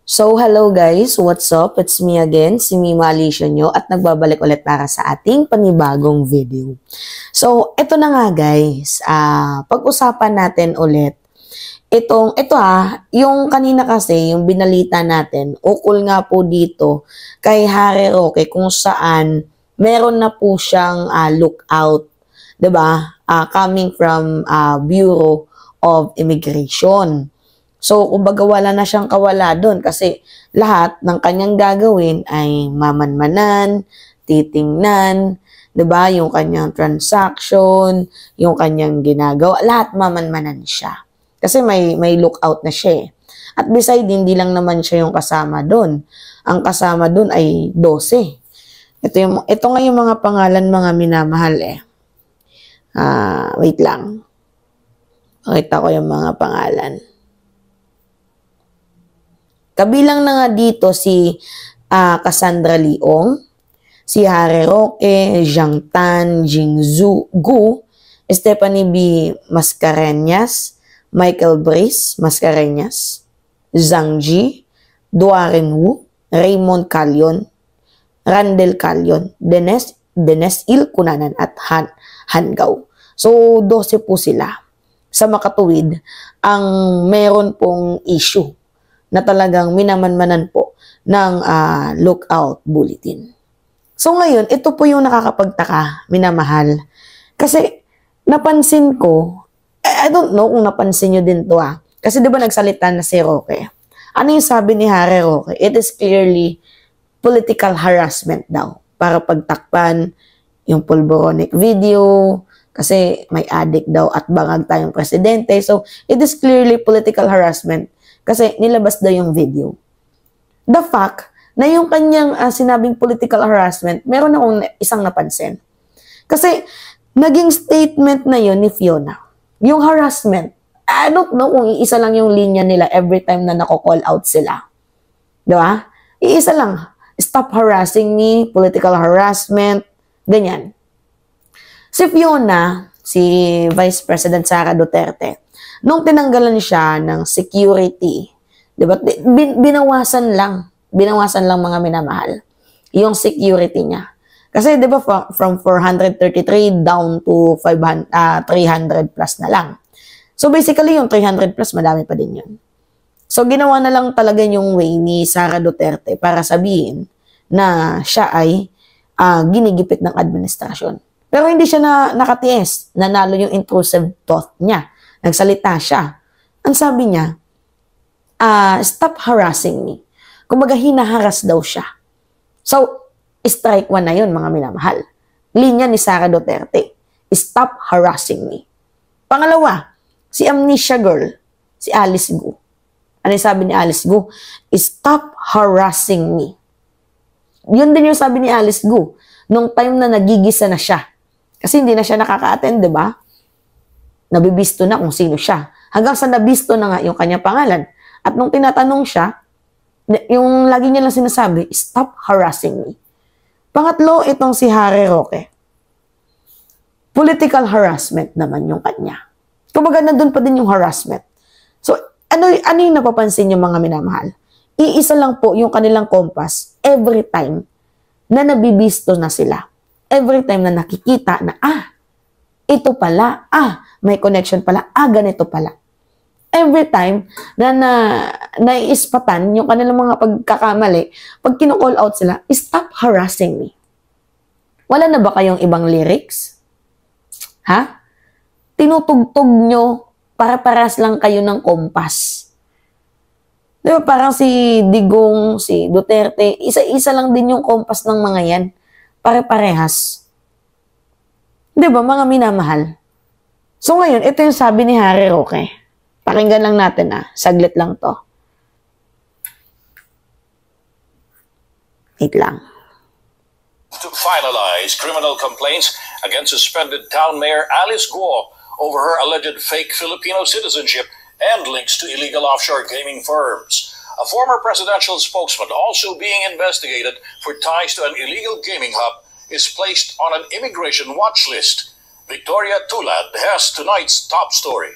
So, hello guys, what's up? It's me again, si Mima Alicia nyo at nagbabalik ulit para sa ating panibagong video. So, ito na nga guys, pag-usapan natin ulit yung kanina kasi, yung binalita natin, ukol nga po dito kay Harry Roque kung saan meron na po siyang lookout, 'di ba? Coming from Bureau of Immigration. So, kumbaga wala na siyang kawala doon kasi lahat ng kanyang gagawin ay mamanmanan, titingnan, 'di ba? Yung kanyang transaction, yung kanyang ginagawa, lahat mamanmanan siya. Kasi may lookout na siya eh. At beside, hindi lang naman siya yung kasama doon. Ang kasama doon ay 12. Ito nga yung mga pangalan, mga minamahal eh. Wait lang. Pakita ko yung mga pangalan. Kabilang na nga dito si Cassandra Leong, si Harry Roque, Jiang Tan, Jing Gu, Stephanie B. Mascareñas, Michael Brace Mascareñas, Zhang Ji, Duaren Wu, Raymond Calion, Randel Calion, Denes Il Cunanan at Han Gao. So, 12 po sila. Sa makatuwid, ang meron pong issue na talagang minamanmanan po ng lookout bulletin. So ngayon, ito po yung nakakapagtaka, minamahal. Kasi napansin ko, I don't know kung napansin nyo din to Kasi di ba nagsalita na si Roque? Ano yung sabi ni Harry Roque? It is clearly political harassment daw para pagtakpan yung pulboronic video kasi may addict daw at bangag tayong presidente. So it is clearly political harassment kasi nilabas daw yung video. The fact na yung kanyang sinabing political harassment, meron akong isang napansin. Kasi naging statement na yun ni Fiona. Yung harassment, I don't know kung iisa lang yung linya nila every time na nako-call out sila. Diba? Iisa lang. Stop harassing me, political harassment, ganyan. Si Fiona, si Vice President Sara Duterte, nung tinanggalan siya ng security, diba, binawasan lang mga minamahal, yung security niya. Kasi diba, from 433 down to 300 plus na lang. So basically, yung 300 plus, madami pa din yun. So ginawa na lang talaga yung way ni Sara Duterte para sabihin na siya ay ginigipit ng administrasyon. Pero hindi siya nakatiis, nanalo yung intrusive thought niya. Nagsalita siya. Ang sabi niya, stop harassing me. Kumbaga, hinaharas daw siya. So, strike one na yun, mga minamahal. Linya ni Sara Duterte, stop harassing me. Pangalawa, si Amnesia Girl, si Alice Gu. Ano yung sabi ni Alice Gu? Stop harassing me. Yun din yung sabi ni Alice Gu, nung time na nagigisa na siya. Kasi hindi na siya nakaka-attend, di ba? Nabibisto na kung sino siya. Hanggang sa nabisto na nga yung kanyang pangalan. At nung tinatanong siya, yung lagi niya lang sinasabi, stop harassing me. Pangatlo, itong si Harry Roque. Political harassment naman yung kanya. Kumbaga na doon pa din yung harassment. So, ano yung napapansin yung mga minamahal? Iisa lang po yung kanilang kompas every time na nabibisto na sila. Every time na nakikita na, ito pala, may connection pala, ganito pala. Every time na naiispatan yung kanilang mga pagkakamali, pag kino-call out sila, stop harassing me. Wala na ba kayong ibang lyrics? Tinutugtog nyo, para-paras lang kayo ng kompas. Di ba parang si Digong, si Duterte, isa-isa lang din yung kompas ng mga yan. Pare-parehas. Di ba mga minamahal? So ngayon, ito yung sabi ni Harry Roque. Pakinggan lang natin saglit lang to. Wait lang. To finalize criminal complaints against suspended town mayor Alice Guo over her alleged fake Filipino citizenship and links to illegal offshore gaming firms. A former presidential spokesman also being investigated for ties to an illegal gaming hub is placed on an immigration watch list. Victoria Tulad has tonight's top story.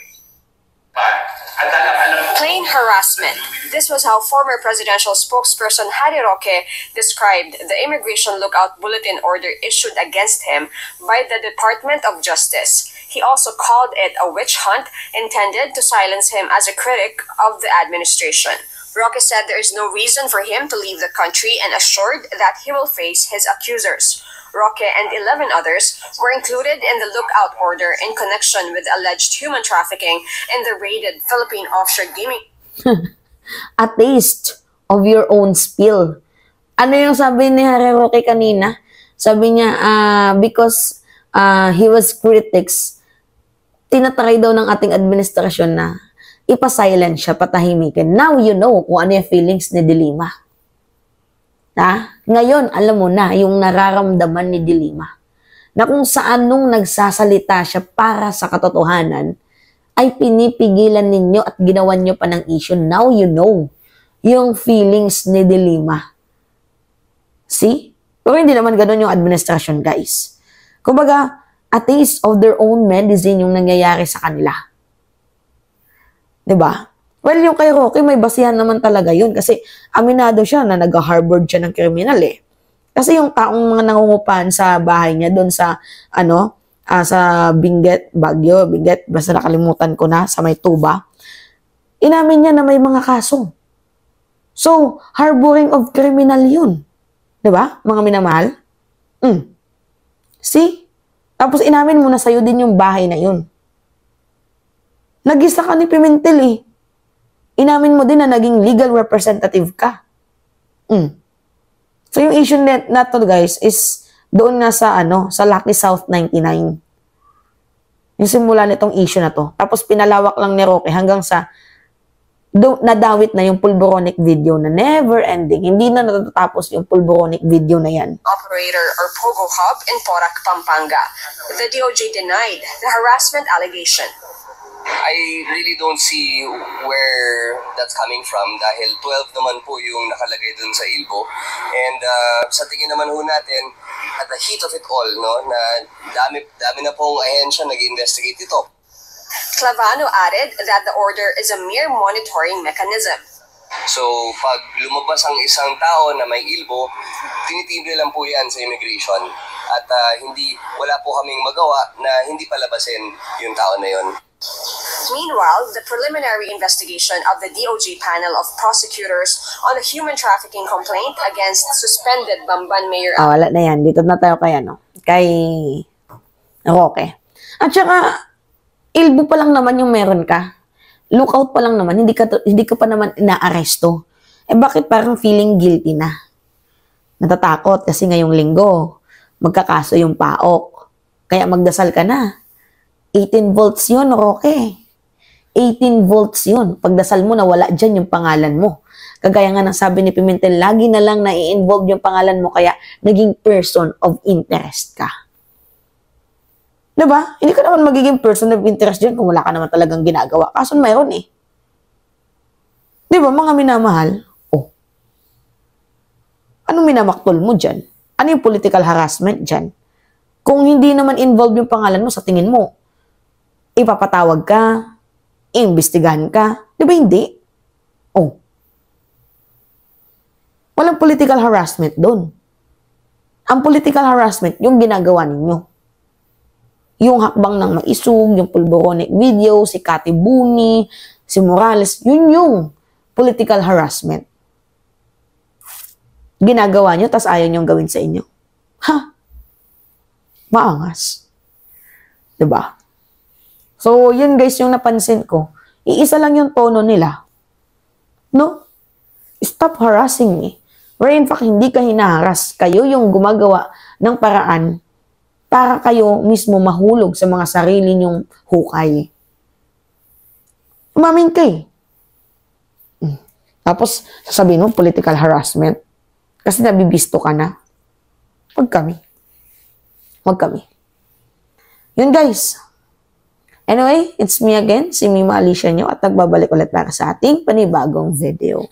Plain harassment. This was how former presidential spokesperson Harry Roque described the Immigration Lookout Bulletin order issued against him by the Department of Justice. He also called it a witch hunt intended to silence him as a critic of the administration. Roque said there is no reason for him to leave the country and assured that he will face his accusers. Roque and 11 others were included in the lookout order in connection with alleged human trafficking in the raided Philippine offshore gaming. A taste of your own spill. Ano yung sabi ni Harry Roque kanina? Sabi niya, because he was critics, tinatry daw ng ating administrasyon na ipa-silent siya, patahimikin. Now you know kung ano yung feelings ni De Lima. Ngayon, alam mo na yung nararamdaman ni De Lima. Na kung saan nung nagsasalita siya para sa katotohanan, ay pinipigilan ninyo at ginawan nyo pa ng issue. Now you know yung feelings ni De Lima. See? Pero hindi naman ganun yung administrasyon, guys. Kumbaga, a taste of their own medicine yung nangyayari sa kanila. Diba? Well, yung kay Roque, may basihan naman talaga yun. Kasi aminado siya na nag-Harvard siya ng kriminal eh. Kasi yung taong mga nangungupahan sa bahay niya doon sa, sa Benguet, Baguio, Benguet, basta nakalimutan ko na, sa may Tuba, inamin niya na may mga kaso. So, harboring of criminal yun. Diba? Mga minamahal? See? Tapos inamin mo na sa'yo din yung bahay na yun. Nag-isa ka ni Pimentel eh. Inamin mo din na naging legal representative ka. So yung issue na to guys is doon nga sa sa Lucky South 99. Yung simula nitong issue na to. Tapos pinalawak lang ni Roque hanggang sa nadawit na yung pulboronic video na never ending. Hindi na natatapos yung pulboronic video na yan. Operator or Pogo Hub in Porac, Pampanga. The DOJ denied the harassment allegation. I really don't see where that's coming from dahil 12 naman po yung nakalagay dun sa ILBO. And sa tingin naman ho natin, at the heat of it all, no, na dami na pong ahensya nag-investigate ito. Clavano added that the order is a mere monitoring mechanism. So, pag lumabas ang isang tao na may ILBO, tinitimbre lang po yan sa immigration. At wala po kaming magawa na hindi palabasin yung tao na yon. Meanwhile, the preliminary investigation of the DOJ panel of prosecutors on a human trafficking complaint against suspended Bamban Mayor... wala na yan. Dito na tayo kay kay Roque. At saka, ilbo pa lang naman yung meron ka. Lookout pa lang naman. Hindi ka pa naman inaaresto. Bakit parang feeling guilty na? Natatakot kasi ngayong linggo, magkakaso yung PAOK. Kaya magdasal ka na. 18 volts yun, Roque. 18 volts yun. Pagdasal mo na wala dyan yung pangalan mo. Kagaya nga ng sabi ni Pimentel, lagi na lang na-i-involve yung pangalan mo kaya naging person of interest ka. Diba? Hindi ka naman magiging person of interest dyan kung wala ka naman talagang ginagawa. Kaso mayroon eh. Diba, mga minamahal? Anong minamaktol mo dyan? Ano yung political harassment dyan? Kung hindi naman involved yung pangalan mo, sa tingin mo, ipapatawag ka, iimbestigahan ka. Di ba hindi? Walang political harassment doon. Ang political harassment, yung ginagawa ninyo. Yung hakbang ng Maisug, yung pulboronic video, si Cathy Buni, si Morales, yun yung political harassment. Ginagawa nyo, tas ayaw nyo gawin sa inyo. Maangas. Diba? So, yun guys yung napansin ko. Iisa lang yung tono nila. No? Stop harassing me. Where in fact, hindi ka hinaharas. Kayo yung gumagawa ng paraan para kayo mismo mahulog sa mga sarili nyong hukay. Umamin ka eh. Tapos, sasabihin mo, political harassment. Kasi nabibisto ka na. Huwag kami. Yun guys. Anyway, it's me again, si Mima Alicia nyo at nagbabalik ulit para sa ating panibagong video.